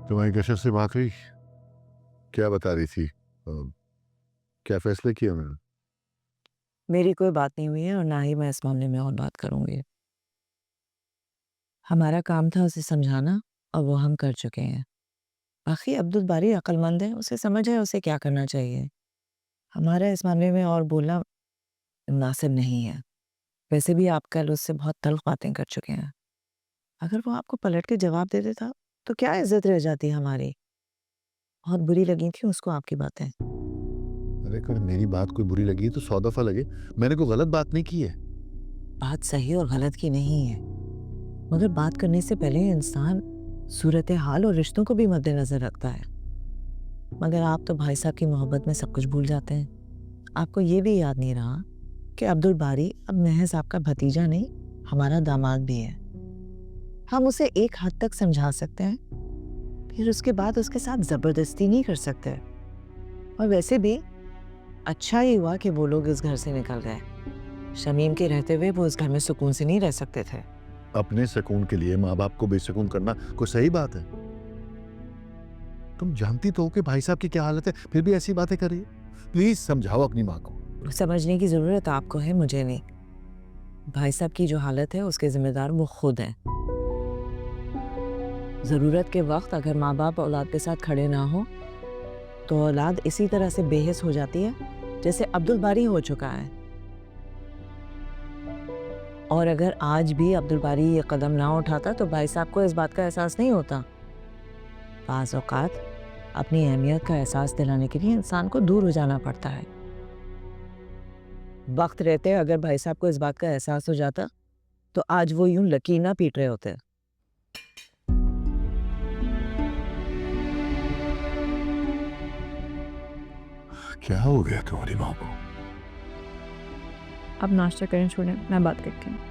तुम्हारी कशर से बात हुई? क्या बता रही थी? क्या फैसले किया मैंने? मेरी कोई बात नहीं हुई है और ना ही मैं इस मामले में और बात करूँगी। हमारा काम था उसे समझाना और वो हम कर चुके हैं। बाकी अब्दुल बारी अक्लमंद है, उसे समझ है उसे क्या करना चाहिए। हमारा इस मामले में और बोलना मुनासिब नहीं है। वैसे भी आप कल उससे बहुत तल्ख़ बातें कर चुके हैं। अगर वो आपको पलट के जवाब दे देता, तो क्या इज़्ज़त रह जाती हमारी? बहुत बुरी लगी थी उसको आपकी बातें। अरे अगर मेरी बात कोई बुरी लगी तो 100 दफ़ा लगे। मैंने कोई गलत बात नहीं की है। बात सही और गलत की नहीं है, मगर बात करने से पहले इंसान सूरत हाल और रिश्तों को भी मद्देनज़र रखता है। मगर आप तो भाई साहब की मोहब्बत में सब कुछ भूल जाते हैं। आपको ये भी याद नहीं रहा कि अब्दुल बारी अब महज आपका भतीजा नहीं, हमारा दामाद भी है। हम उसे एक हद तक समझा सकते हैं, फिर उसके बाद उसके साथ ज़बरदस्ती नहीं कर सकते। और वैसे भी अच्छा ही हुआ कि वो लोग इस घर से निकल गए। शमीम के रहते हुए वो इस घर में सुकून से नहीं रह सकते थे। अपने सुकून के लिए माँ-बाप को बेसुकून करना कोई सही बात है? तुम जानती तो हो कि भाई साहब की क्या हालत है, फिर भी ऐसी बातें कर रही हो। प्लीज़ समझाओ अपनी माँ को। समझने की ज़रूरत आपको है, मुझे नहीं। भाई साहब की जो हालत है उसके ज़िम्मेदार वो खुद हैं। ज़रूरत के वक्त अगर माँ बाप औलाद के साथ खड़े ना हो, तो औलाद इसी तरह से बेहिस हो जाती है जैसे अब्दुल बारी हो चुका है। और अगर आज भी अब्दुल बारी ये कदम ना उठाता तो भाई साहब को इस बात का एहसास नहीं होता। बाज़ औक़ात अपनी अहमियत का एहसास दिलाने के लिए इंसान को दूर हो जाना पड़ता है। वक्त रहते अगर भाई साहब को इस बात का एहसास हो जाता, तो आज वो यूं लकीर ना पीट रहे होते। क्या हो गया तुम्हारी माँ को? आप नाश्ता करें, छोड़ें, मैं बात करती हूँ।